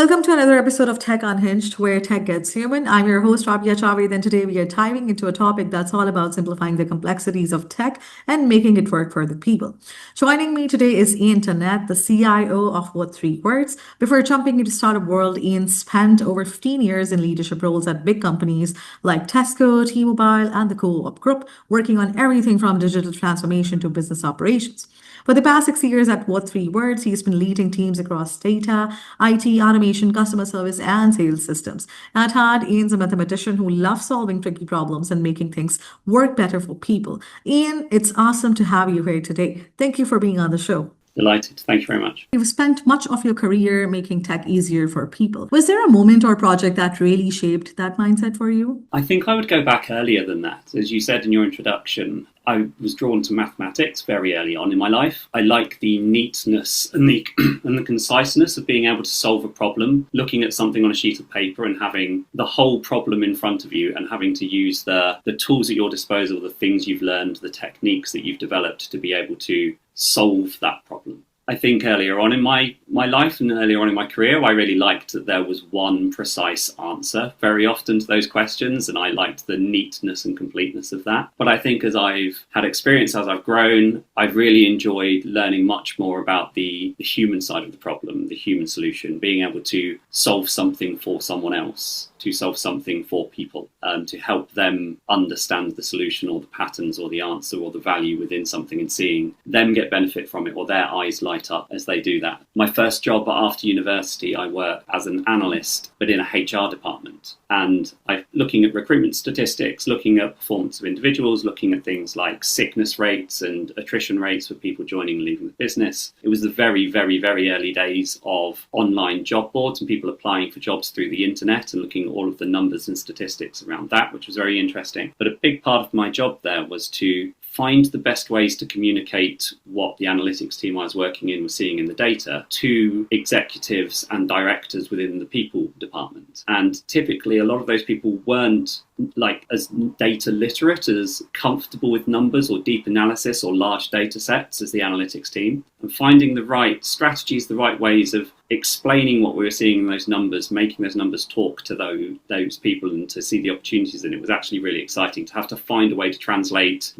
Welcome to another episode of Tech Unhinged, where tech gets human. I'm your host, Rabia Chavez, and today we are diving into a topic that's all about simplifying the complexities of tech and making it work for the people. Joining me today is Ian Dunnett, the CIO of What Three Words. Before jumping into startup world, Ian spent over 15 years in leadership roles at big companies like Tesco, T-Mobile, and the Co-op Group, working on everything from digital transformation to business operations. For the past 6 years at What Three Words, he's been leading teams across data, IT, automation, customer service, and sales systems. At heart, Ian's a mathematician who loves solving tricky problems and making things work better for people. Ian, it's awesome to have you here today. Thank you for being on the show. Delighted. Thank you very much. You've spent much of your career making tech easier for people. Was there a moment or project that really shaped that mindset for you? I think I would go back earlier than that. As you said in your introduction, I was drawn to mathematics very early on in my life. I like the neatness and the and the conciseness of being able to solve a problem, looking at something on a sheet of paper and having the whole problem in front of you and having to use the tools at your disposal, the things you've learned, the techniques that you've developed to be able to solve that problem. I think earlier on in my life and earlier on in my career, I really liked that there was one precise answer very often to those questions, and I liked the neatness and completeness of that. But I think as I've had experience, as I've grown, I've really enjoyed learning much more about the human side of the problem, the human solution, being able to solve something for someone else, to solve something for people, to help them understand the solution or the patterns or the answer or the value within something and seeing them get benefit from it or their eyes light up as they do that. My first job after university, I worked as an analyst, but in a HR department. And looking at recruitment statistics, looking at performance of individuals, looking at things like sickness rates and attrition rates for people joining and leaving the business. It was the very, very, very early days of online job boards and people applying for jobs through the internet and looking at all of the numbers and statistics around that, which was very interesting. But a big part of my job there was to find the best ways to communicate what the analytics team I was working in was seeing in the data to executives and directors within the people department. And typically a lot of those people weren't as data literate, as comfortable with numbers or deep analysis or large data sets as the analytics team. And finding the right strategies, the right ways of explaining what we were seeing in those numbers, making those numbers talk to those people and to see the opportunities. And it was actually really exciting to have to find a way to translate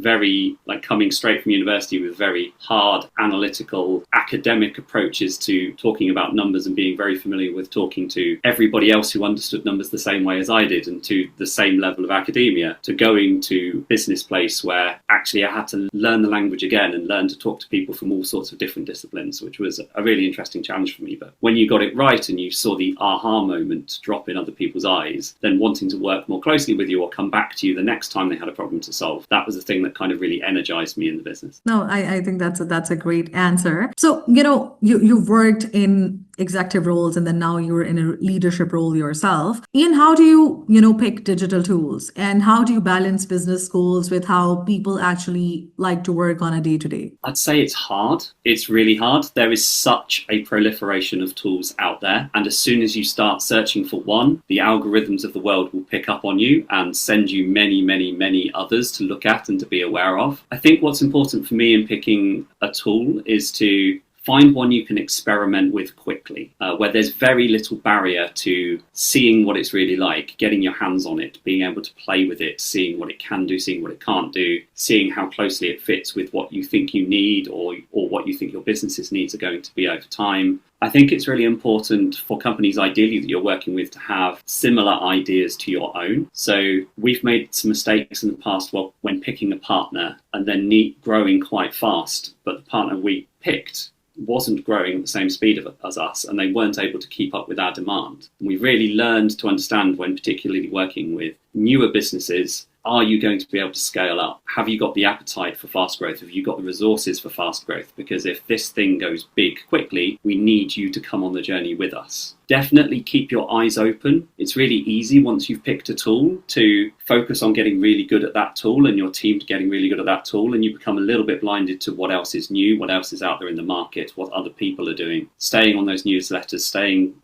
coming straight from university with very hard analytical academic approaches to talking about numbers and being very familiar with talking to everybody else who understood numbers the same way as I did and to the same level of academia, to going to business place where actually I had to learn the language again and learn to talk to people from all sorts of different disciplines, which was a really interesting challenge for me. But when you got it right and you saw the aha moment drop in other people's eyes, then wanting to work more closely with you or come back to you the next time they had a problem to solve, that was the thing that kind of really energized me in the business. No, I think that's a great answer. So, you've worked in executive roles and then now you're in a leadership role yourself. Ian, how do you, pick digital tools and how do you balance business goals with how people actually like to work on a day-to-day? I'd say it's hard. It's really hard. There is such a proliferation of tools out there. And as soon as you start searching for one, the algorithms of the world will pick up on you and send you many, many, many others to look at and to be aware of. I think what's important for me in picking a tool is to find one you can experiment with quickly, where there's very little barrier to seeing what it's really like, getting your hands on it, being able to play with it, seeing what it can do, seeing what it can't do, seeing how closely it fits with what you think you need or what you think your business's needs are going to be over time. I think it's really important for companies, ideally, that you're working with to have similar ideas to your own. So we've made some mistakes in the past when picking a partner and then growing quite fast, but the partner we picked wasn't growing at the same speed as us and they weren't able to keep up with our demand. And we really learned to understand when particularly working with newer businesses, are you going to be able to scale up? Have you got the appetite for fast growth? Have you got the resources for fast growth? Because if this thing goes big quickly, we need you to come on the journey with us. Definitely keep your eyes open. It's really easy once you've picked a tool to focus on getting really good at that tool and your team getting really good at that tool, and you become a little bit blinded to what else is new, what else is out there in the market, what other people are doing. Staying on those newsletters, staying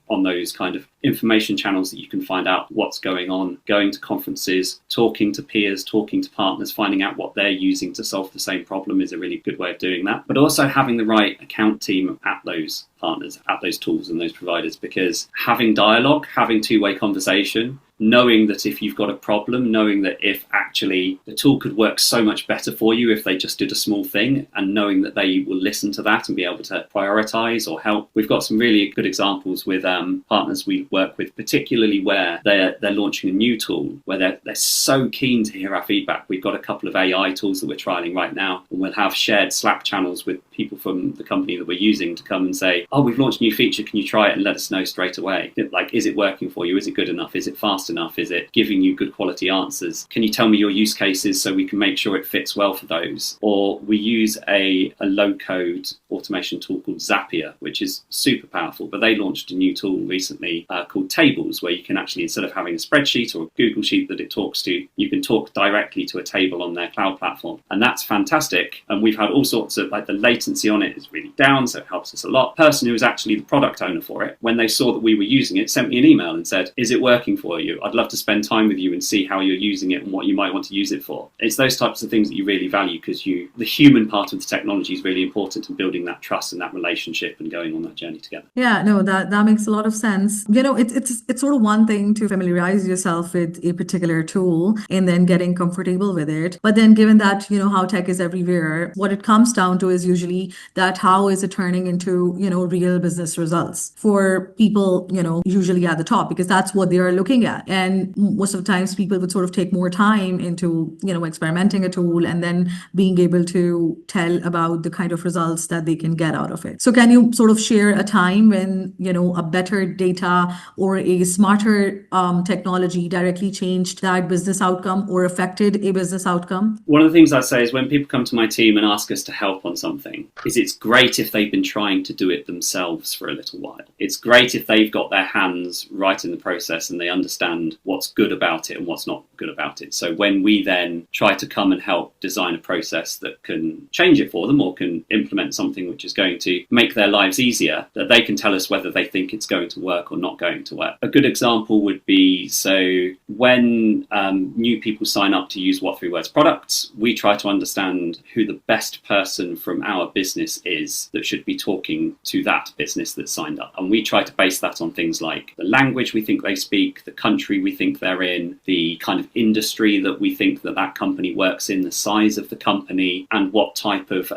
on those kind of information channels that you can find out what's going on, going to conferences, talking to peers, talking to partners, finding out what they're using to solve the same problem is a really good way of doing that. But also having the right account team at those partners at those tools and those providers, because having dialogue, having two-way conversation, knowing that if you've got a problem, knowing that if actually the tool could work so much better for you if they just did a small thing, and knowing that they will listen to that and be able to prioritize or help. We've got some really good examples with partners we work with, particularly where they're launching a new tool, where they're so keen to hear our feedback. We've got a couple of AI tools that we're trialing right now, and we'll have shared Slack channels with people from the company that we're using to come and say, oh, we've launched a new feature, can you try it and let us know straight away? Like, is it working for you? Is it good enough? Is it fast enough? Is it giving you good quality answers? Can you tell me your use cases so we can make sure it fits well for those? Or we use a low-code automation tool called Zapier, which is super powerful, but they launched a new tool recently called Tables, where you can actually, instead of having a spreadsheet or a Google Sheet that it talks to, you can talk directly to a table on their cloud platform. And that's fantastic. And we've had all sorts of, like, the latency on it is really down, so it helps us a lot. The person who was actually the product owner for it, when they saw that we were using it, sent me an email and said, is it working for you? I'd love to spend time with you and see how you're using it and what you might want to use it for. It's those types of things that you really value, because the human part of the technology is really important in building that trust and that relationship and going on that journey together. Yeah, no, that makes a lot of sense. It's sort of one thing to familiarize yourself with a particular tool and then getting comfortable with it. But then given that, how tech is everywhere, what it comes down to is usually that how is it turning into, real business results for people, usually at the top, because that's what they are looking at. And most of the times people would sort of take more time into, experimenting a tool and then being able to tell about the kind of results that they can get out of it. So can you sort of share a time when, a better data or a smarter technology directly changed that business outcome or affected a business outcome? One of the things I say is when people come to my team and ask us to help on something, is it's great if they've been trying to do it themselves for a little while. It's great if they've got their hands right in the process and they understand what's good about it and what's not good about it. So when we then try to come and help design a process that can change it for them or can implement something which is going to make their lives easier, that they can tell us whether they think it's going to work or not going to work. A good example would be, so when new people sign up to use What 3 Words products, we try to understand who the best person from our business is that should be talking to that business that signed up. And we try to base that on things like the language we think they speak, the country we think they're in, the kind of industry that we think that company works in, the size of the company, and what type of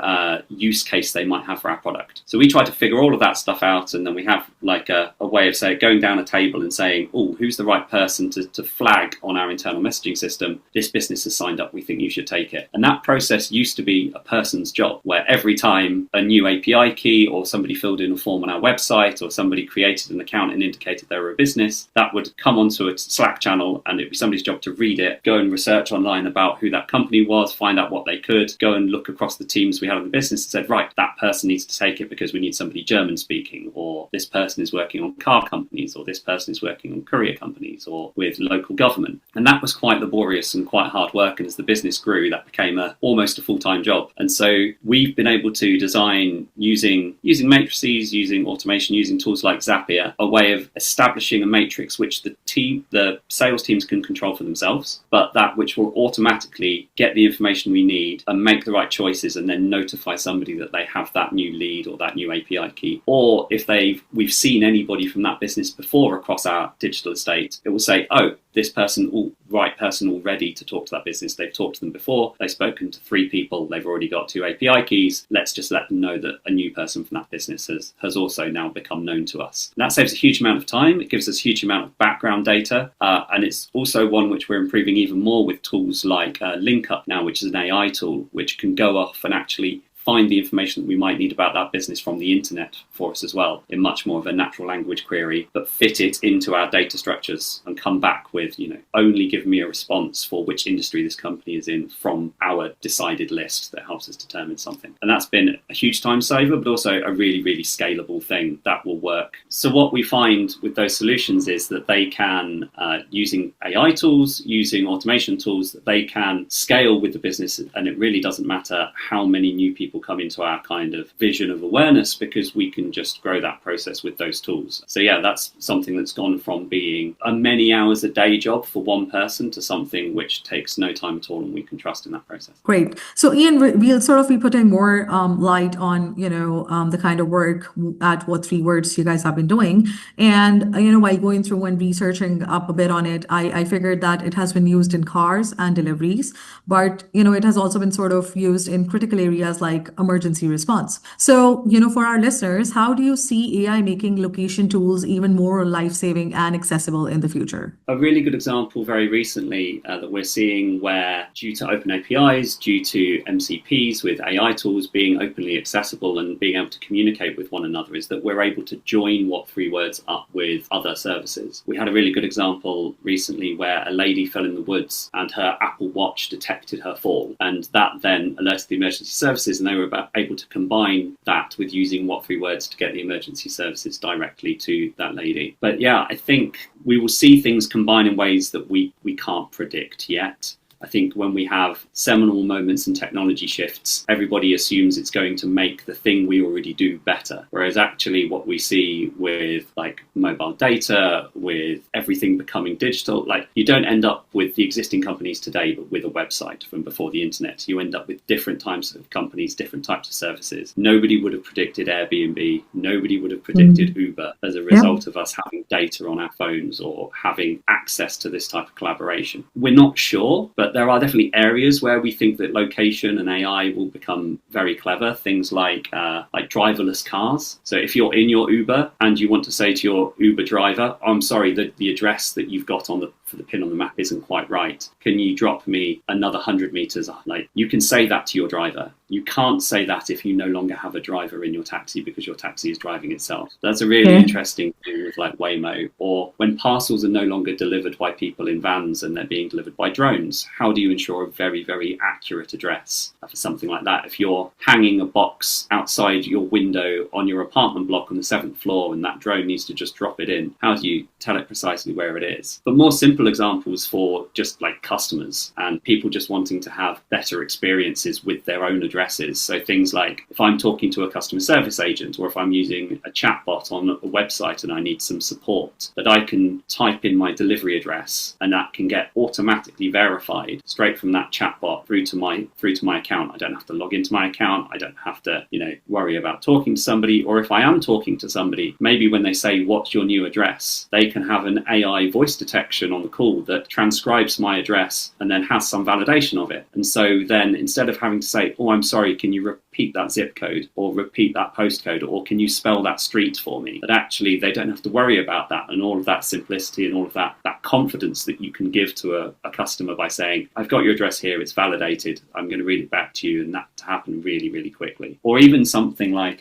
use case they might have for our product. So we try to figure all of that stuff out, and then we have like a way of, say, going down a table and saying, oh, who's the right person to flag on our internal messaging system? This business has signed up, we think you should take it. And that process used to be a person's job, where every time a new API key or somebody filled in a form on our website or somebody created an account and indicated they were a business, that would come onto a Slack channel and it'd be somebody's job to read it, go and research online about who that company was, find out what they could, go and look across the teams we had in the business and said, right, that person needs to take it because we need somebody German speaking, or this person is working on car companies, or this person is working on courier companies or with local government. And that was quite laborious and quite hard work. And as the business grew, that became almost a full-time job. And so we've been able to design using matrices, using automation, using tools like Zapier, a way of establishing a matrix which the sales teams can control for themselves, but that which will automatically get the information we need and make the right choices and then notify somebody that they have that new lead or that new API key. Or if we've seen anybody from that business before across our digital estate, it will say, oh, this person, right person already to talk to that business. They've talked to them before. They've spoken to 3 people. They've already got 2 API keys. Let's just let them know that a new person from that business has also now become known to us. And that saves a huge amount of time. It gives us a huge amount of background data. And it's also one which we're improving even more with tools like LinkUp now, which is an AI tool, which can go off and actually find the information that we might need about that business from the internet for us as well, in much more of a natural language query, but fit it into our data structures and come back with, only give me a response for which industry this company is in from our decided list that helps us determine something. And that's been a huge time saver, but also a really, really scalable thing that will work. So what we find with those solutions is that they can, using AI tools, using automation tools, that they can scale with the business, and it really doesn't matter how many new people people come into our kind of vision of awareness, because we can just grow that process with those tools. So yeah, that's something that's gone from being a many hours a day job for one person to something which takes no time at all, and we can trust in that process. Great. So, Ian, we'll sort of be putting more light on, the kind of work at What Three Words you guys have been doing. And, while going through and researching up a bit on it, I figured that it has been used in cars and deliveries, but, it has also been sort of used in critical areas like emergency response. So, for our listeners, how do you see AI making location tools even more life-saving and accessible in the future? A really good example very recently that we're seeing, where due to open APIs, due to MCPs with AI tools being openly accessible and being able to communicate with one another, is that we're able to join What Three Words up with other services. We had a really good example recently where a lady fell in the woods and her Apple Watch detected her fall, and that then alerted the emergency services, and they were able to combine that with using What Three Words to get the emergency services directly to that lady. But yeah, I think we will see things combine in ways that we can't predict yet. I think when we have seminal moments and technology shifts, everybody assumes it's going to make the thing we already do better. Whereas actually what we see with like mobile data, with everything becoming digital, like you don't end up with the existing companies today, but with a website from before the internet. You end up with different types of companies, different types of services. Nobody would have predicted Airbnb. Nobody would have predicted Uber as a result of us having data on our phones or having access to this type of collaboration. We're not sure, but there are definitely areas where we think that location and AI will become very clever. Things like driverless cars. So if you're in your Uber and you want to say to your Uber driver, I'm sorry, the address that you've got for the pin on the map isn't quite right. Can you drop me another 100 meters? Like, you can say that to your driver. You can't say that if you no longer have a driver in your taxi because your taxi is driving itself. That's a really interesting thing with like Waymo. Or when parcels are no longer delivered by people in vans and they're being delivered by drones, how do you ensure a very, very accurate address for something like that? If you're hanging a box outside your window on your apartment block on the 7th floor and that drone needs to just drop it in, how do you tell it precisely where it is? But more simple examples for just like customers and people just wanting to have better experiences with their own addresses. So things like if I'm talking to a customer service agent, or if I'm using a chatbot on a website and I need some support, that I can type in my delivery address and that can get automatically verified straight from that chatbot through to my account. I don't have to log into my account. I don't have to, worry about talking to somebody. Or if I am talking to somebody, maybe when they say, what's your new address? They can have an AI voice detection on the call that transcribes my address and then has some validation of it. And so then instead of having to say, oh, I'm sorry, can you repeat that zip code or repeat that postcode, or can you spell that street for me? That actually they don't have to worry about that, and all of that simplicity and all of that confidence that you can give to a customer by saying, I've got your address here, it's validated, I'm going to read it back to you, and that to happen really, really quickly. Or even something like,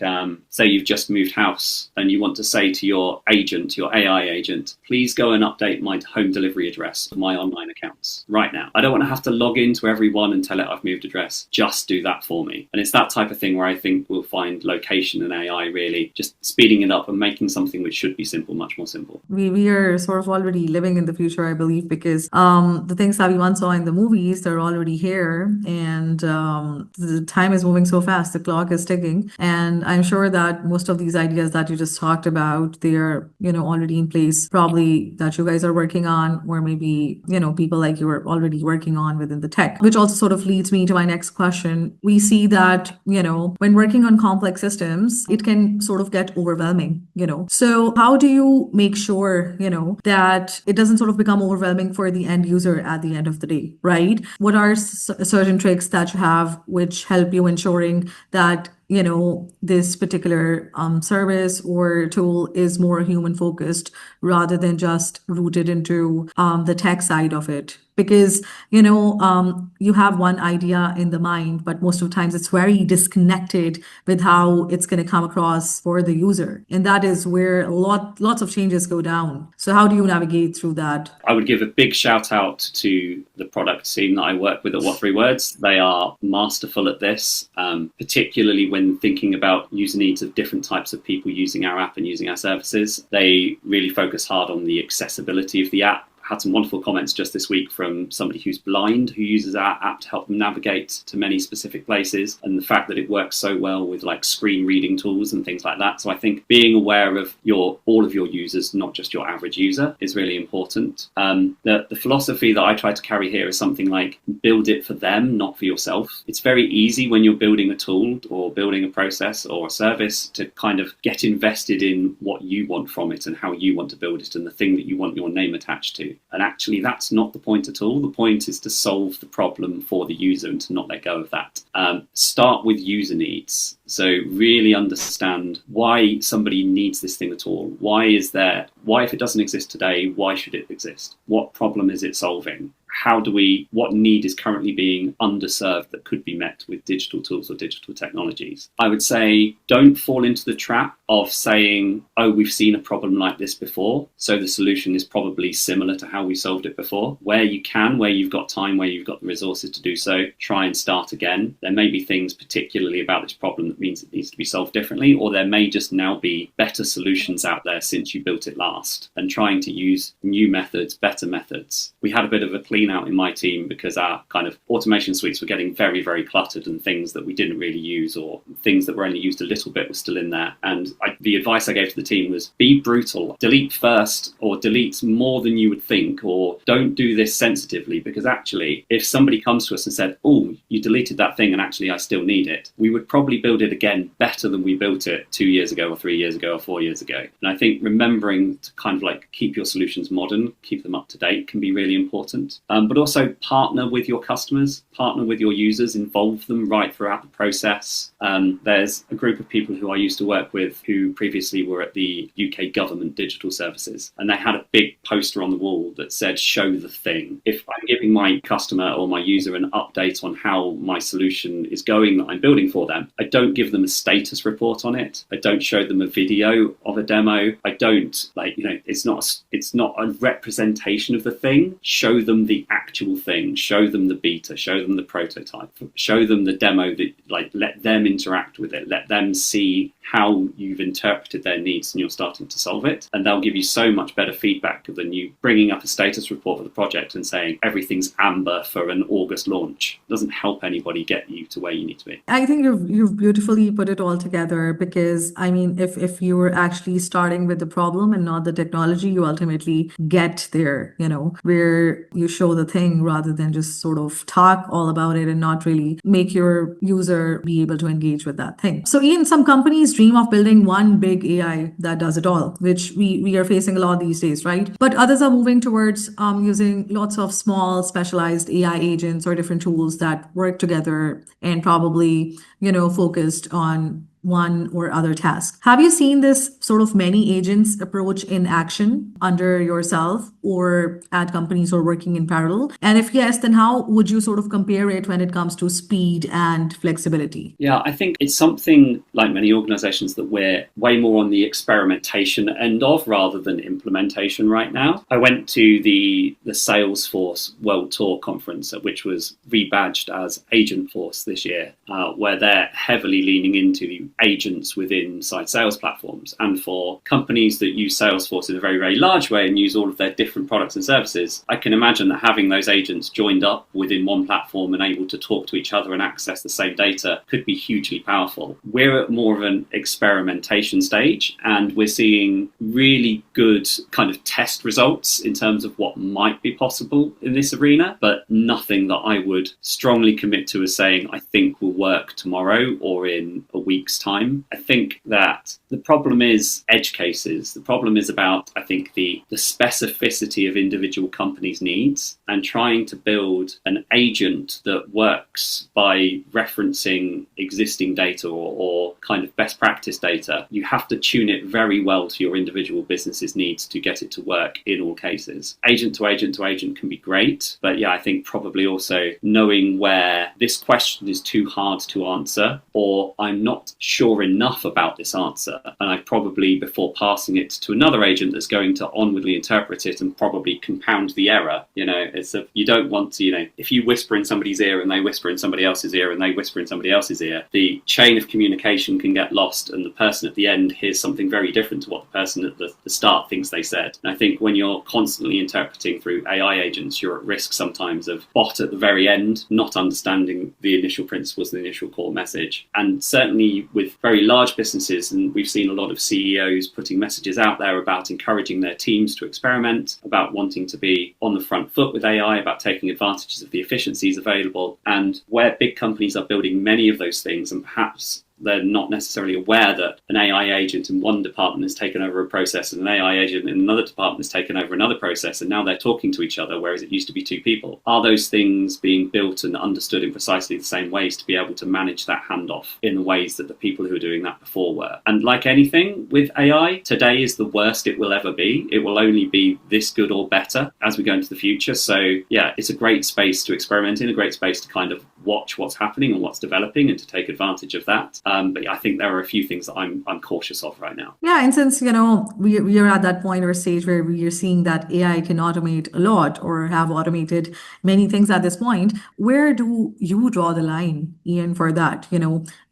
say you've just moved house and you want to say to your agent, your AI agent, please go and update my home delivery address of my online accounts right now. I don't want to have to log into everyone and tell it I've moved address. Just do that for me. And it's that type of thing where I think we'll find location and AI really just speeding it up and making something which should be simple much more simple. We are sort of already living in the future, I believe, because the things that we once saw in the movies, they're already here, and the time is moving so fast, the clock is ticking. And I'm sure that most of these ideas that you just talked about, they are, already in place, probably that you guys are working on, or maybe, people like you are already working on within the tech, which also sort of leads me to my next question. We see that, when working on complex systems, it can sort of get overwhelming, So how do you make sure, that it doesn't sort of become overwhelming for the end user at the end of the day, right? What are certain tricks that you have which help you ensuring that this particular service or tool is more human focused rather than just rooted into the tech side of it? Because, you have one idea in the mind, but most of the times it's very disconnected with how it's going to come across for the user. And that is where lots of changes go down. So how do you navigate through that? I would give a big shout out to the product team that I work with at What Three Words. They are masterful at this, particularly when thinking about user needs of different types of people using our app and using our services. They really focus hard on the accessibility of the app, had some wonderful comments just this week from somebody who's blind, who uses our app to help them navigate to many specific places, and the fact that it works so well with like screen reading tools and things like that. So I think being aware of all of your users, not just your average user, is really important. The philosophy that I try to carry here is something like build it for them, not for yourself. It's very easy when you're building a tool or building a process or a service to kind of get invested in what you want from it and how you want to build it and the thing that you want your name attached to. And actually, that's not the point at all. The point is to solve the problem for the user and to not let go of that. Start with user needs. So really understand why somebody needs this thing at all. Why, if it doesn't exist today, why should it exist? What problem is it solving? What need is currently being underserved that could be met with digital tools or digital technologies? I would say don't fall into the trap of saying, oh, we've seen a problem like this before, so the solution is probably similar to how we solved it before. Where you can, where you've got time, where you've got the resources to do so, try and start again. There may be things particularly about this problem that means it needs to be solved differently, or there may just now be better solutions out there since you built it last, and trying to use new methods, better methods. We had a bit of a clean out in my team because our kind of automation suites were getting very, very cluttered, and things that we didn't really use or things that were only used a little bit were still in there. And the advice I gave to the team was be brutal. Delete first, or delete more than you would think, or don't do this sensitively, because actually if somebody comes to us and said, oh, you deleted that thing and actually I still need it, we would probably build it again better than we built it 2 years ago or 3 years ago or 4 years ago. And I think remembering to kind of like keep your solutions modern, keep them up to date can be really important. But also partner with your customers, partner with your users, involve them right throughout the process. There's a group of people who I used to work with who previously were at the UK government digital services, and they had a big poster on the wall that said, show the thing. If I'm giving my customer or my user an update on how my solution is going that I'm building for them, I don't give them a status report on it. I don't show them a video of a demo. I don't it's not a representation of the thing. Show them the actual thing, show them the beta, show them the prototype, show them the demo, that let them interact with it, let them see how you've interpreted their needs and you're starting to solve it, and they'll give you so much better feedback than you bringing up a status report for the project and saying everything's amber for an August launch. It doesn't help anybody get you to where you need to be. I think you've beautifully put it all together, because I mean, if you were actually starting with the problem and not the technology, you ultimately get there, where you show the thing rather than just sort of talk all about it and not really make your user be able to engage with that thing. So Ian, some companies dream of building one big AI that does it all, which we are facing a lot these days, right? But others are moving towards using lots of small specialized AI agents or different tools that work together and probably, focused on one or other task. Have you seen this sort of many agents approach in action under yourself or at companies who are working in parallel? And if yes, then how would you sort of compare it when it comes to speed and flexibility? Yeah, I think it's something like many organizations that we're way more on the experimentation end of rather than implementation right now. I went to the Salesforce World Tour conference, which was rebadged as Agentforce this year, where they're heavily leaning into the agents within inside sales platforms. And for companies that use Salesforce in a very, very large way and use all of their different products and services, I can imagine that having those agents joined up within one platform and able to talk to each other and access the same data could be hugely powerful. We're at more of an experimentation stage, and we're seeing really good kind of test results in terms of what might be possible in this arena, but nothing that I would strongly commit to as saying I think will work tomorrow or in a week's time. I think that the problem is edge cases. The problem is about, I think, the specificity of individual companies' needs, and trying to build an agent that works by referencing existing data or kind of best practice data. You have to tune it very well to your individual business's needs to get it to work in all cases. Agent to agent to agent can be great, but yeah, I think probably also knowing where this question is too hard to answer, or I'm not sure enough about this answer, and I probably, before passing it to another agent that's going to onwardly interpret it and probably compound the error, you don't want to, if you whisper in somebody's ear and they whisper in somebody else's ear and they whisper in somebody else's ear, the chain of communication can get lost, and the person at the end hears something very different to what the person at the start thinks they said. And I think when you're constantly interpreting through AI agents, you're at risk sometimes of bot at the very end not understanding the initial principles, the initial core message. And certainly with very large businesses, and we've seen a lot of CEOs putting messages out there about encouraging their teams to experiment, about wanting to be on the front foot with AI, about taking advantages of the efficiencies available. And where big companies are building many of those things, and perhaps they're not necessarily aware that an AI agent in one department has taken over a process and an AI agent in another department has taken over another process, and now they're talking to each other, whereas it used to be two people. Are those things being built and understood in precisely the same ways to be able to manage that handoff in the ways that the people who were doing that before were? And like anything with AI, today is the worst it will ever be. It will only be this good or better as we go into the future. So yeah, it's a great space to experiment in, a great space to kind of watch what's happening and what's developing and to take advantage of that. But yeah, I think there are a few things that I'm cautious of right now. Yeah, and since we are at that point or stage where we are seeing that AI can automate a lot or have automated many things at this point, where do you draw the line, Ian, for that?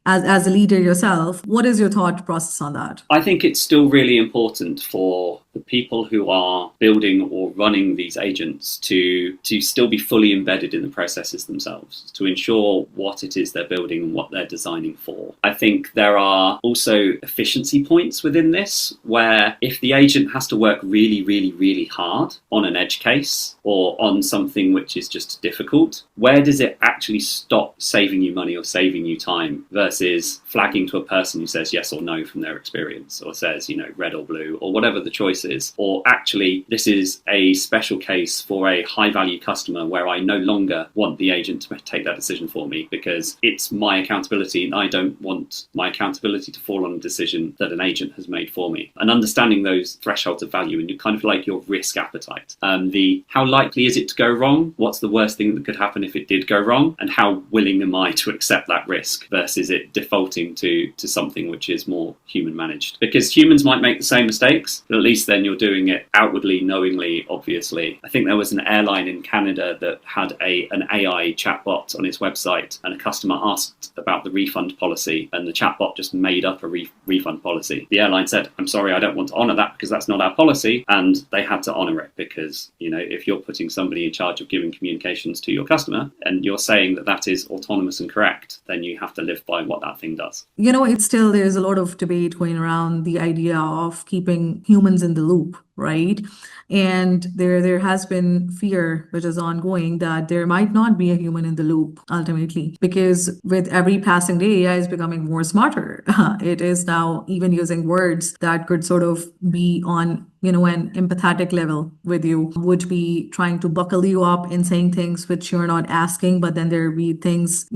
As a leader yourself, what is your thought process on that? I think it's still really important for the people who are building or running these agents to still be fully embedded in the processes themselves, to ensure what it is they're building and what they're designing for. I think there are also efficiency points within this where if the agent has to work really, really, really hard on an edge case or on something which is just difficult, where does it actually stop saving you money or saving you time versus flagging to a person who says yes or no from their experience, or says, red or blue, or whatever the choice is, or actually this is a special case for a high value customer where I no longer want the agent to take that decision for me because it's my accountability and I don't want my accountability to fall on a decision that an agent has made for me. And understanding those thresholds of value and kind of like your risk appetite. How likely is it to go wrong? What's the worst thing that could happen if it did go wrong? And how willing am I to accept that risk versus it defaulting to something which is more human managed? Because humans might make the same mistakes, but at least then you're doing it outwardly, knowingly, obviously. I think there was an airline in Canada that had an AI chatbot on its website, and a customer asked about the refund policy, and the chatbot just made up a refund policy. The airline said, I'm sorry, I don't want to honour that because that's not our policy, and they had to honour it because, if you're putting somebody in charge of giving communications to your customer and you're saying that that is autonomous and correct, then you have to live by what that thing does. There's a lot of debate going around the idea of keeping humans in the loop, right? And there has been fear, which is ongoing, that there might not be a human in the loop ultimately, because with every passing day, AI is becoming more smarter. It is now even using words that could sort of be on an empathetic level with you, would be trying to buckle you up in saying things which you're not asking, but then there be things,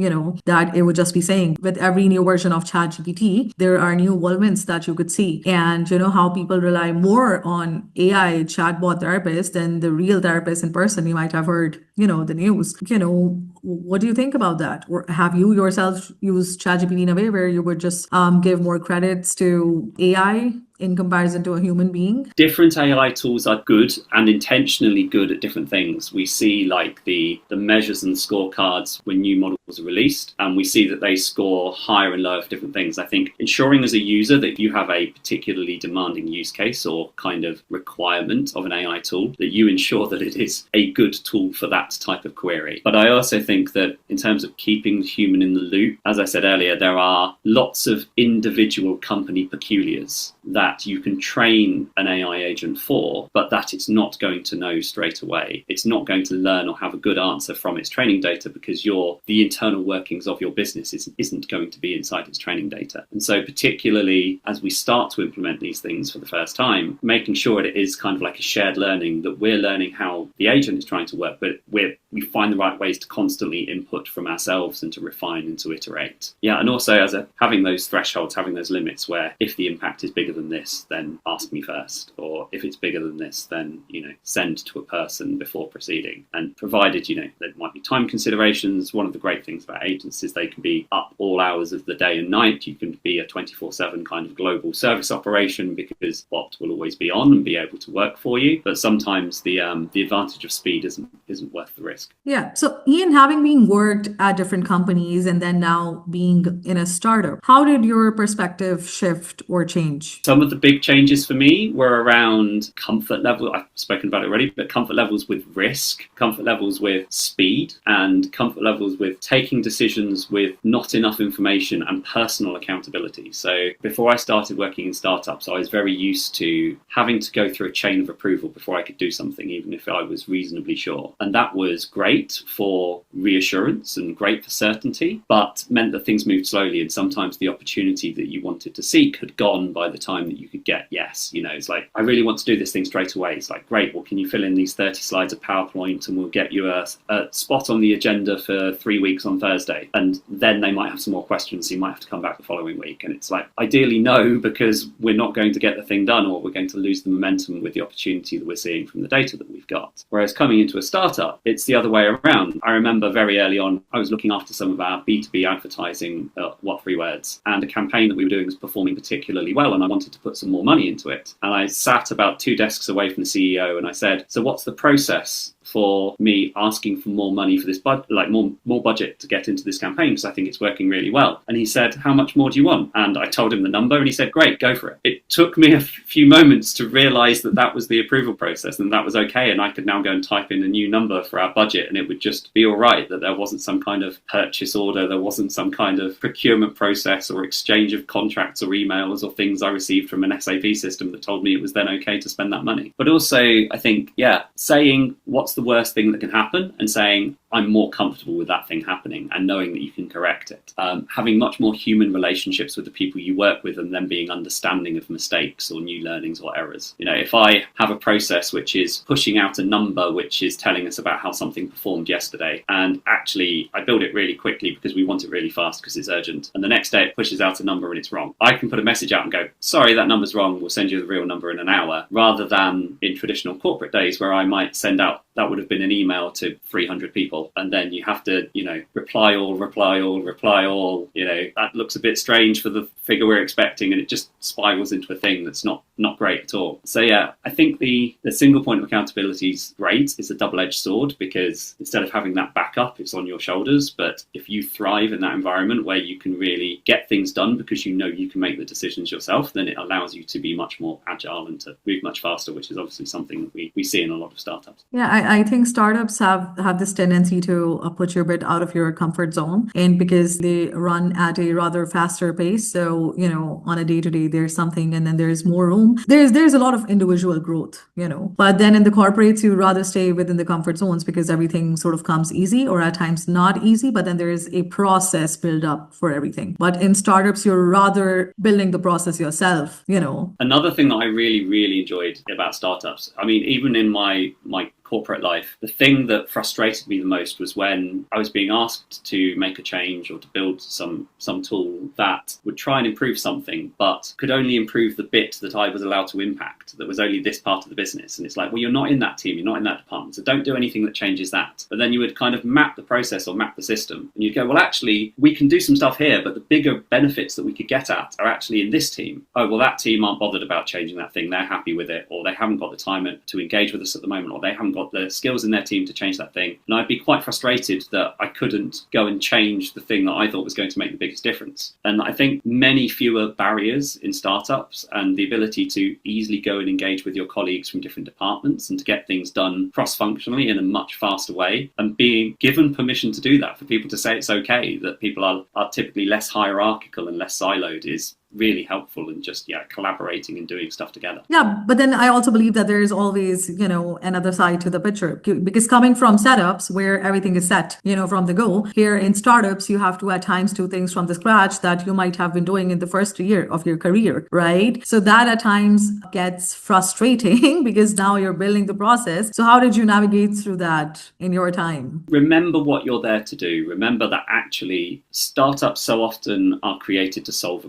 that it would just be saying. With every new version of ChatGPT, there are new evolvements that you could see. And how people rely more on AI chatbot therapists than the real therapist in person. You might have heard, the news. What do you think about that? Or have you yourself used ChatGPT in a way where you would just give more credits to AI in comparison to a human being? Different AI tools are good and intentionally good at different things. We see like the measures and scorecards when new models are released, and we see that they score higher and lower for different things. I think ensuring as a user that if you have a particularly demanding use case or kind of requirement of an AI tool, that you ensure that it is a good tool for that type of query. But I also think that in terms of keeping the human in the loop, as I said earlier, there are lots of individual company peculiars that you can train an AI agent for, but that it's not going to know straight away. It's not going to learn or have a good answer from its training data because the internal workings of your business isn't going to be inside its training data. And so particularly as we start to implement these things for the first time, making sure it is kind of like a shared learning, that we're learning how the agent is trying to work, but we find the right ways to constantly input from ourselves and to refine and to iterate. Yeah, and also having those thresholds, having those limits where if the impact is bigger than this, then ask me first, or if it's bigger than this, then send to a person before proceeding. And provided there might be time considerations. One of the great things about agents is they can be up all hours of the day and night. You can be a 24/7 kind of global service operation because bot will always be on and be able to work for you. But sometimes the advantage of speed isn't worth the risk. Yeah. So, Ian, having been worked at different companies and then now being in a startup, how did your perspective shift or change? Some of the big changes for me were around comfort level. I've spoken about it already, but comfort levels with risk, comfort levels with speed, and comfort levels with taking decisions with not enough information and personal accountability. So before I started working in startups, I was very used to having to go through a chain of approval before I could do something, even if I was reasonably sure. And that was great for reassurance and great for certainty, but meant that things moved slowly. And sometimes the opportunity that you wanted to seek had gone by the time that you could get yes. It's like, I really want to do this thing straight away. It's like, great, well, can you fill in these 30 slides of PowerPoint and we'll get you a spot on the agenda for 3 weeks on Thursday. And then they might have some more questions. So you might have to come back the following week. And it's like, ideally, no, because we're not going to get the thing done, or we're going to lose the momentum with the opportunity that we're seeing from the data that we've got. Whereas coming into a startup, it's the other way around. I remember very early on, I was looking after some of our B2B advertising at What Three Words, and a campaign that we were doing was performing particularly well, and I wanted to put some more money into it. And I sat about 2 desks away from the CEO and I said, so what's the process for me asking for more money for this more budget to get into this campaign, because I think it's working really well? And he said, how much more do you want? And I told him the number and he said, great, go for it. It took me a few moments to realize that that was the approval process and that was okay, and I could now go and type in a new number for our budget and it would just be all right, that there wasn't some kind of purchase order, there wasn't some kind of procurement process or exchange of contracts or emails or things I received from an SAP system that told me it was then okay to spend that money. But also, I think, saying what's the worst thing that can happen and saying, I'm more comfortable with that thing happening and knowing that you can correct it. Having much more human relationships with the people you work with and then being understanding of mistakes or new learnings or errors. If I have a process which is pushing out a number which is telling us about how something performed yesterday, and actually I build it really quickly because we want it really fast because it's urgent, and the next day it pushes out a number and it's wrong, I can put a message out and go, sorry, that number's wrong, we'll send you the real number in an hour, rather than in traditional corporate days where I might send out, that would have been an email to 300 people, and then you have to, reply all. That looks a bit strange for the figure we're expecting, and it just spirals into a thing that's not great at all. So I think the single point of accountability is great. It's a double-edged sword because instead of having that backup, it's on your shoulders. But if you thrive in that environment where you can really get things done because you know you can make the decisions yourself, then it allows you to be much more agile and to move much faster, which is obviously something that we see in a lot of startups. Yeah, I think startups have this tendency to put you a bit out of your comfort zone, and because they run at a rather faster pace. So, on a day-to-day, there's something, and then there's more room. There's a lot of individual growth, But then in the corporates, you rather stay within the comfort zones because everything sort of comes easy, or at times not easy, but then there is a process built up for everything. But in startups, you're rather building the process yourself, Another thing that I really, really enjoyed about startups, I mean, even in my corporate life, the thing that frustrated me the most was when I was being asked to make a change or to build some tool that would try and improve something, but could only improve the bit that I was allowed to impact, that was only this part of the business. And it's like, well, you're not in that team, you're not in that department, so don't do anything that changes that. But then you would kind of map the process or map the system, and you'd go, well, actually, we can do some stuff here, but the bigger benefits that we could get at are actually in this team. Oh, well, that team aren't bothered about changing that thing, they're happy with it, or they haven't got the time to engage with us at the moment, or they haven't got the skills in their team to change that thing. And I'd be quite frustrated that I couldn't go and change the thing that I thought was going to make the biggest difference. And I think many fewer barriers in startups, and the ability to easily go and engage with your colleagues from different departments and to get things done cross-functionally in a much faster way, and being given permission to do that, for people to say it's okay, that people are typically less hierarchical and less siloed, is really helpful in just collaborating and doing stuff together. Yeah, but then I also believe that there is always, another side to the picture, because coming from setups where everything is set, from the go, here in startups, you have to at times do things from the scratch that you might have been doing in the first year of your career, right? So that at times gets frustrating because now you're building the process. So how did you navigate through that in your time? Remember what you're there to do. Remember that actually startups so often are created to solve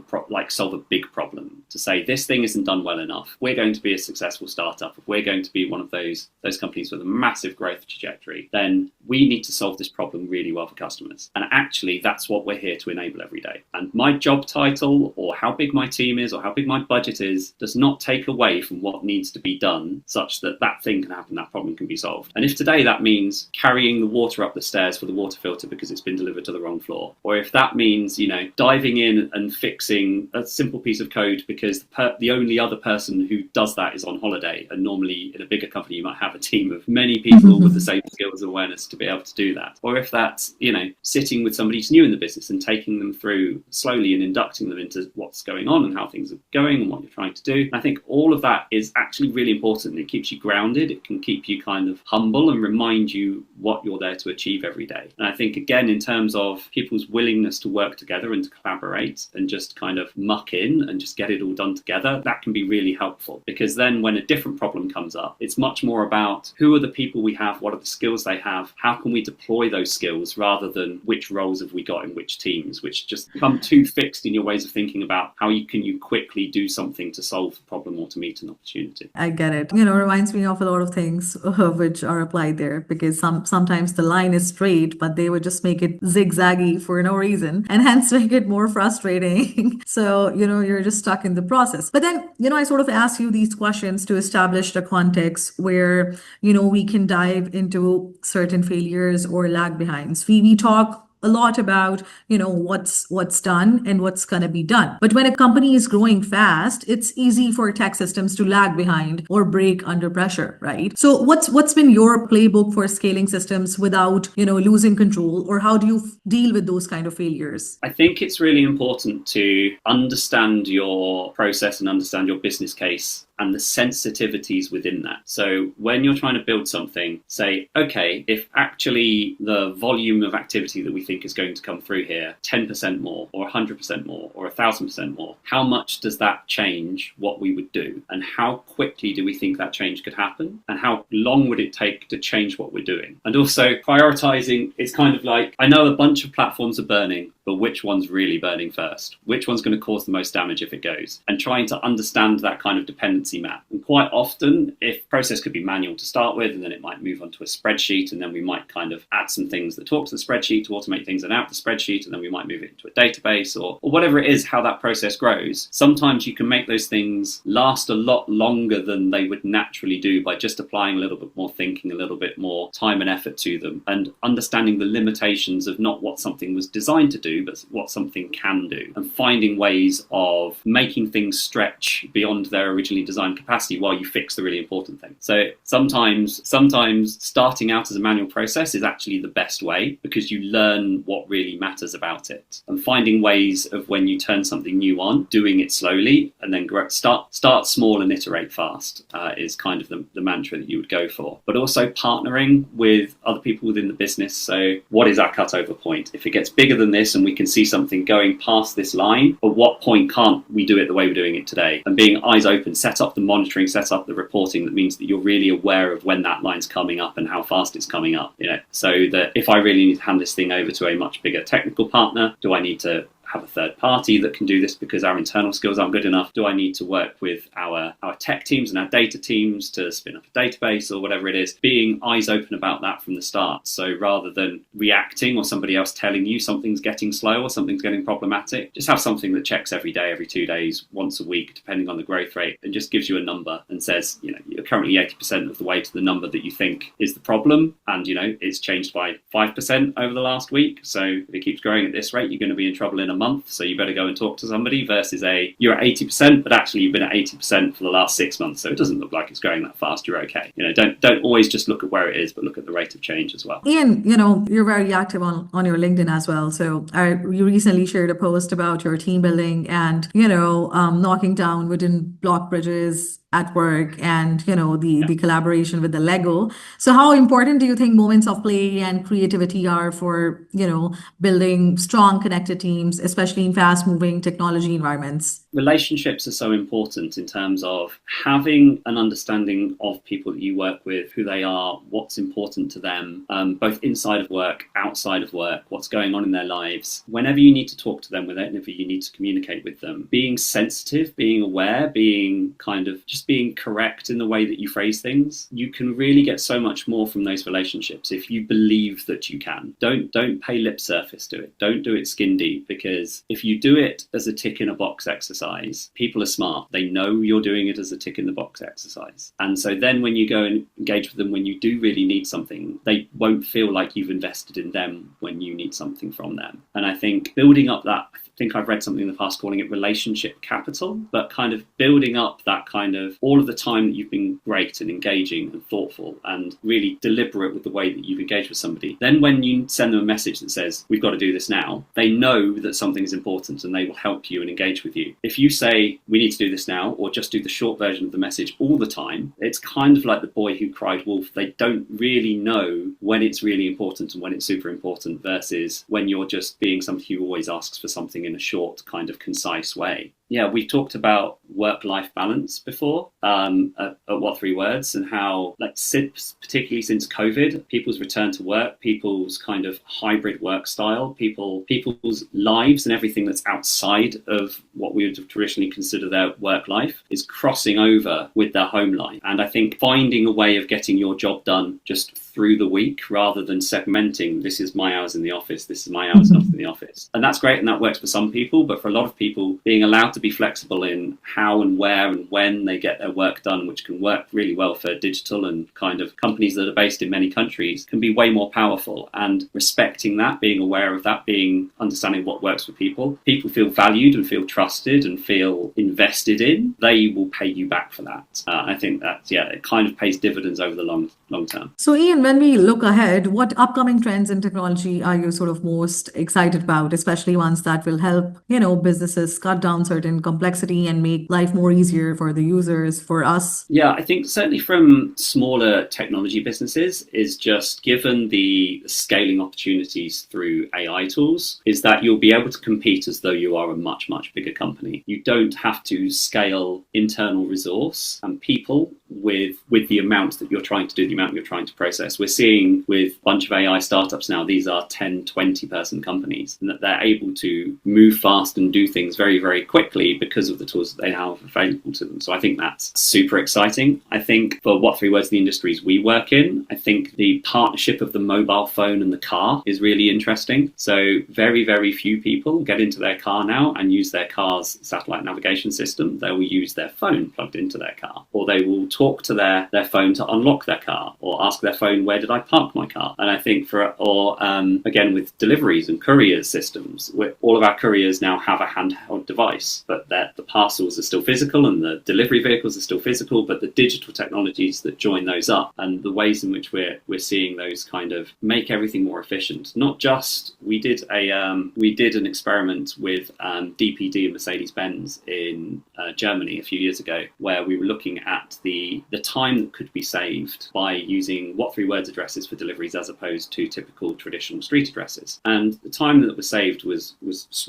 solve a big problem, to say this thing isn't done well enough. We're going to be a successful startup. If we're going to be one of those companies with a massive growth trajectory, then we need to solve this problem really well for customers. And actually, that's what we're here to enable every day. And my job title or how big my team is or how big my budget is does not take away from what needs to be done such that that thing can happen, that problem can be solved. And if today that means carrying the water up the stairs for the water filter because it's been delivered to the wrong floor, or if that means, diving in and fixing a simple piece of code because the only other person who does that is on holiday, and normally in a bigger company you might have a team of many people with the same skills and awareness to be able to do that. Or if that's, sitting with somebody who's new in the business and taking them through slowly and inducting them into what's going on and how things are going and what you're trying to do. And I think all of that is actually really important. It keeps you grounded. It can keep you kind of humble and remind you what you're there to achieve every day. And I think, again, in terms of people's willingness to work together and to collaborate and just kind of muck in and just get it all done together, that can be really helpful, because then when a different problem comes up, it's much more about who are the people we have, what are the skills they have, how can we deploy those skills, rather than which roles have we got in which teams, which just become too fixed in your ways of thinking about how you quickly do something to solve the problem or to meet an opportunity. I get it. Reminds me of a lot of things which are applied there, because sometimes the line is straight, but they would just make it zigzaggy for no reason and hence make it more frustrating. So, you're just stuck in the process. But then, I sort of ask you these questions to establish the context where, we can dive into certain failures or lag behinds. We talk a lot about what's done and what's going to be done, but when a company is growing fast, it's easy for tech systems to lag behind or break under pressure, right? So what's been your playbook for scaling systems without losing control, or how do you deal with those kind of failures? I think it's really important to understand your process and understand your business case and the sensitivities within that. So when you're trying to build something, say, okay, if actually the volume of activity that we think is going to come through here, 10% more or 100% more or 1,000% more, how much does that change what we would do? And how quickly do we think that change could happen? And how long would it take to change what we're doing? And also prioritizing, it's kind of like, I know a bunch of platforms are burning, but which one's really burning first? Which one's going to cause the most damage if it goes? And trying to understand that kind of dependency map. And quite often, if process could be manual to start with, and then it might move onto a spreadsheet, and then we might kind of add some things that talk to the spreadsheet to automate things and out the spreadsheet, and then we might move it into a database or whatever it is, how that process grows. Sometimes you can make those things last a lot longer than they would naturally do by just applying a little bit more thinking, a little bit more time and effort to them, and understanding the limitations of not what something was designed to do, but what something can do, and finding ways of making things stretch beyond their originally designed capacity while you fix the really important thing. So sometimes starting out as a manual process is actually the best way, because you learn what really matters about it, and finding ways of, when you turn something new on, doing it slowly and then start small and iterate fast is kind of the mantra that you would go for. But also partnering with other people within the business. So what is our cutover point? If it gets bigger than this and we can see something going past this line, at what point can't we do it the way we're doing it today? And being eyes open, set up the monitoring, set up the reporting that means that you're really aware of when that line's coming up and how fast it's coming up, so that if I really need to hand this thing over to a much bigger technical partner, do I need to have a third party that can do this because our internal skills aren't good enough? Do I need to work with our tech teams and our data teams to spin up a database or whatever it is? Being eyes open about that from the start. So rather than reacting or somebody else telling you something's getting slow or something's getting problematic, just have something that checks every day, every 2 days, once a week, depending on the growth rate, and just gives you a number and says, you're currently 80% of the way to the number that you think is the problem. And, it's changed by 5% over the last week. So if it keeps growing at this rate, you're going to be in trouble in a month, so you better go and talk to somebody, versus you're at 80%, but actually you've been at 80% for the last 6 months, so it doesn't look like it's growing that fast, you're okay. Don't always just look at where it is, but look at the rate of change as well. Ian, you're very active on your LinkedIn as well. So you recently shared a post about your team building and, knocking down wooden block bridges at work, and the collaboration with the Lego. So how important do you think moments of play and creativity are for building strong connected teams, especially in fast moving technology environments? relationships are so important in terms of having an understanding of people that you work with, who they are, what's important to them, both inside of work, outside of work, what's going on in their lives. Whenever you need to talk to them, whenever you need to communicate with them, being sensitive, being aware, being kind of just being correct in the way that you phrase things, you can really get so much more from those relationships if you believe that you can. Don't pay lip surface to it. Don't do it skin deep, because if you do it as a tick in a box exercise, people are smart. They know you're doing it as a tick in the box exercise. And so then when you go and engage with them when you do really need something, they won't feel like you've invested in them when you need something from them. And I think building up that, I think I've read something in the past calling it relationship capital, but kind of building up that kind of all of the time that you've been great and engaging and thoughtful and really deliberate with the way that you've engaged with somebody. Then when you send them a message that says, we've got to do this now, they know that something is important and they will help you and engage with you. If you say, we need to do this now, or just do the short version of the message all the time, it's kind of like the boy who cried wolf. They don't really know when it's really important and when it's super important versus when you're just being somebody who always asks for something in a short, kind of concise way. Yeah, we've talked about work-life balance before at What Three Words, and how, like, particularly since COVID, people's return to work, people's kind of hybrid work style, people's lives and everything that's outside of what we would traditionally consider their work life is crossing over with their home life. And I think finding a way of getting your job done just through the week rather than segmenting, this is my hours in the office, this is my hours not in the office. And that's great, and that works for some people, but for a lot of people, being allowed to be flexible in how and where and when they get their work done, which can work really well for digital and kind of companies that are based in many countries, can be way more powerful. And respecting that, being aware of that, understanding what works for people feel valued and feel trusted and feel invested in, they will pay you back for that. I think that, it kind of pays dividends over the long term. So Ian, when we look ahead, what upcoming trends in technology are you sort of most excited about, especially ones that will help, businesses cut down certain complexity and make life more easier for the users, for us? Yeah, I think certainly from smaller technology businesses is just given the scaling opportunities through AI tools, is that you'll be able to compete as though you are a much, much bigger company. You don't have to scale internal resource and people with the amount that you're trying to do, the amount you're trying to process. We're seeing with a bunch of AI startups now, these are 10, 20 person companies, and that they're able to move fast and do things very, very quickly because of the tools that they have available to them. So I think that's super exciting. I think for What Three Words, the industries we work in, I think the partnership of the mobile phone and the car is really interesting. So very, very few people get into their car now and use their car's satellite navigation system. They will use their phone plugged into their car, or they will talk to their phone to unlock their car, or ask their phone, where did I park my car? And I think again, with deliveries and couriers systems, all of our couriers now have a handheld device, but the parcels are still physical and the delivery vehicles are still physical, but the digital technologies that join those up and the ways in which we're seeing those kind of make everything more efficient. Not just, we did an experiment with DPD and Mercedes-Benz in Germany a few years ago, where we were looking at the time that could be saved by using What Three Words addresses for deliveries as opposed to typical traditional street addresses. And the time that was saved was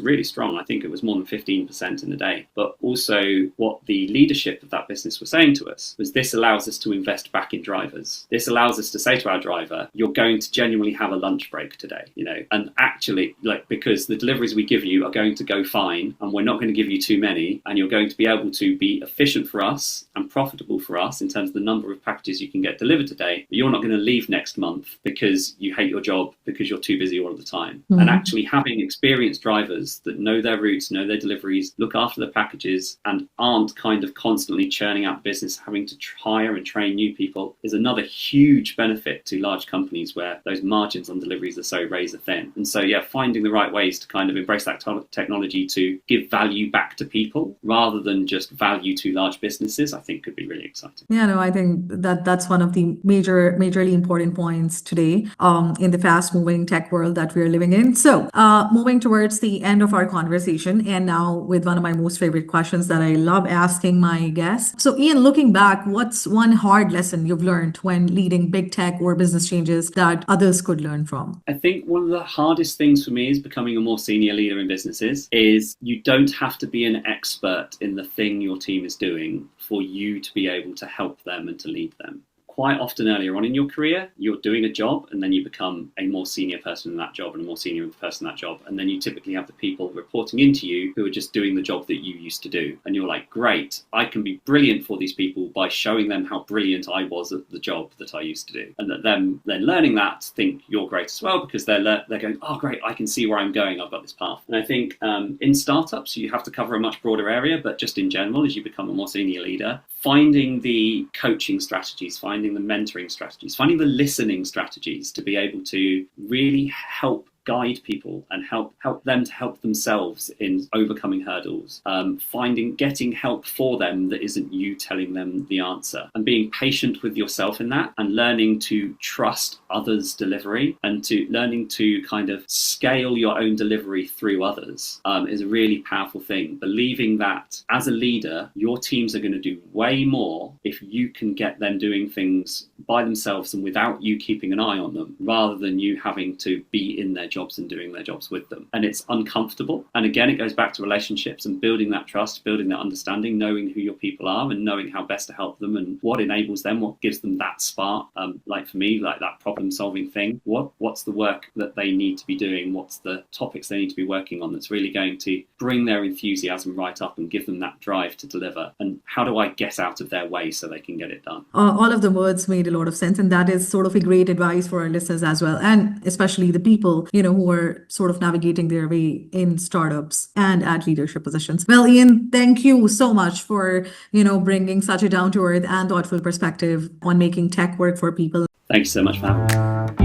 really strong. I think it was more than 15% in a day. But also what the leadership of that business were saying to us was, this allows us to invest back in drivers. This allows us to say to our driver, you're going to genuinely have a lunch break today, and actually, because the deliveries we give you are going to go fine and we're not going to give you too many, and you're going to be able to be efficient for us and profitable for us in terms of the number of packages you can get delivered today, but you're not going to leave next month because you hate your job because you're too busy all of the time. And actually having experienced drivers that know their routes, know their deliveries, look after the packages, and aren't kind of constantly churning out business, having to hire and train new people, is another huge benefit to large companies where those margins on deliveries are so razor thin. And so, finding the right ways to kind of embrace that technology to give value back to people rather than just value to large businesses, I think could be really exciting. that. Yeah, no, I think that that's one of the majorly important points today in the fast-moving tech world that we're living in. So, moving towards the end of our conversation, and now with one of my most favorite questions that I love asking my guests. So, Ian, looking back, what's one hard lesson you've learned when leading big tech or business changes that others could learn from? I think one of the hardest things for me is becoming a more senior leader in businesses is you don't have to be an expert in the thing your team is doing for you to be able to help them and to lead them. Quite often earlier on in your career, you're doing a job and then you become a more senior person in that job and a more senior person in that job. And then you typically have the people reporting into you who are just doing the job that you used to do. And you're like, great, I can be brilliant for these people by showing them how brilliant I was at the job that I used to do. And that them then learning that think you're great as well because they're going, oh, great, I can see where I'm going. I've got this path. And I think in startups, you have to cover a much broader area. But just in general, as you become a more senior leader, finding the coaching strategies, finding the mentoring strategies, finding the listening strategies to be able to really help guide people and help them to help themselves in overcoming hurdles, getting help for them that isn't you telling them the answer, and being patient with yourself in that, and learning to trust others' delivery and to learning to kind of scale your own delivery through others is a really powerful thing. Believing that as a leader, your teams are going to do way more if you can get them doing things by themselves and without you keeping an eye on them, rather than you having to be in their jobs and doing their jobs with them. And it's uncomfortable. And again, it goes back to relationships and building that trust, building that understanding, knowing who your people are and knowing how best to help them and what enables them, what gives them that spark. Like for me, like that problem solving thing, what's the work that they need to be doing? What's the topics they need to be working on that's really going to bring their enthusiasm right up and give them that drive to deliver? And how do I get out of their way so they can get it done? All of the words made a lot of sense, and that is sort of a great advice for our listeners as well, and especially the people who are sort of navigating their way in startups and at leadership positions. Well, Ian, thank you so much for bringing such a down to earth and thoughtful perspective on making tech work for people. Thank you so much for having me.